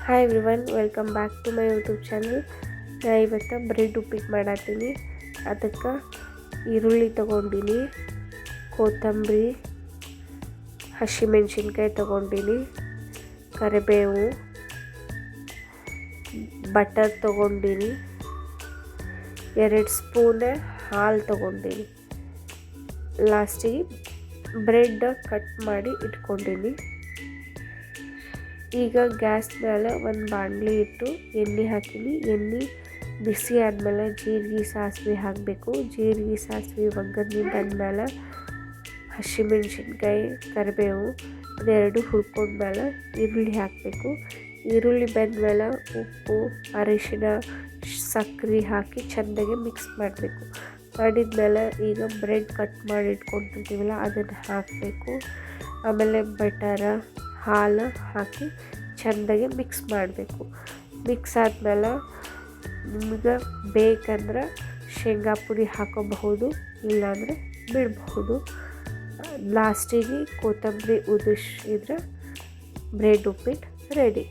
Hi everyone, welcome back to my YouTube channel. ನಾ ಇವತ್ತು bread ಉಪ್ಪಿಟ್ಟು ಮಾಡತ್ತೀನಿ. ಅದಕ್ಕೆ ಈರುಳ್ಳಿ ತೊಗೊಂಡಿನಿ, ಕೊತ್ತಂಬರಿ, ಹಸಿಮೆಣ್ಸಿನ್ಕಾಯಿ ತೊಗೊಂಡಿನಿ, ಕರಿಬೇವು, ಬಟರ್ ತೊಗೊಂಡಿನಿ, 2 ಸ್ಪೂನ್ ಹಾಲು ತೊಗೊಂಡಿನಿ. ಲಾಸ್ಟಿಗೆ ಬ್ರೆಡ್ ಕಟ್ ಮಾಡಿ ಇಟ್ಕೊಂಡಿನಿ. ಈಗ ಗ್ಯಾಸ್ ಮೇಲೆ ಒಂದು ಬಾಣಲಿ ಇಟ್ಟು ಎಣ್ಣೆ ಹಾಕಿನಿ. ಎಣ್ಣೆ ಬಿಸಿ ಆದಮೇಲೆ ಜೀರಿಗೆ ಸಾಸಿವೆ ಹಾಕಬೇಕು. ಜೀರಿಗೆ ಸಾಸಿವೆ ಒಗ್ಗರಣೆ ಬಂದಮೇಲೆ ಹಸಿಮೆಣ್ಸಿನ್ಕಾಯಿ, ಕರಿಬೇವು ಅದೆರಡು ಹುರ್ಕೊಂಡ್ಮೇಲೆ ಈರುಳ್ಳಿ ಹಾಕಬೇಕು. ಈರುಳ್ಳಿ ಬೆಂದಮೇಲೆ ಉಪ್ಪು, ಅರಿಶಿನ, ಸಕ್ಕರೆ ಹಾಕಿ ಚೆಂದಾಗಿ ಮಿಕ್ಸ್ ಮಾಡಬೇಕು. ಮಾಡಿದ್ಮೇಲೆ ಈಗ ಬ್ರೆಡ್ ಕಟ್ ಮಾಡಿ ಇಟ್ಕೊಂಡಿರ್ತೀವಲ್ಲ ಅದನ್ನು ಹಾಕಬೇಕು. ಆಮೇಲೆ ಬಟರ, ಹಾಲು ಹಾಕಿ ಚೆಂದಾಗಿ ಮಿಕ್ಸ್ ಮಾಡಬೇಕು. ಮಿಕ್ಸ್ ಆದಮೇಲೆ ನಿಮ್ಗೆ ಬೇಕಂದ್ರೆ ಶೇಂಗಾ ಪುಡಿ ಹಾಕೋಬಹುದು, ಇಲ್ಲಾಂದರೆ ಬಿಡಬಹುದು. ಲಾಸ್ಟಿಗೆ ಕೊತ್ತಂಬರಿ ಉದುರಿಸಿದ್ರೆ ಬ್ರೆಡ್ ಉಪ್ಪಿಟ್ಟು ರೆಡಿ.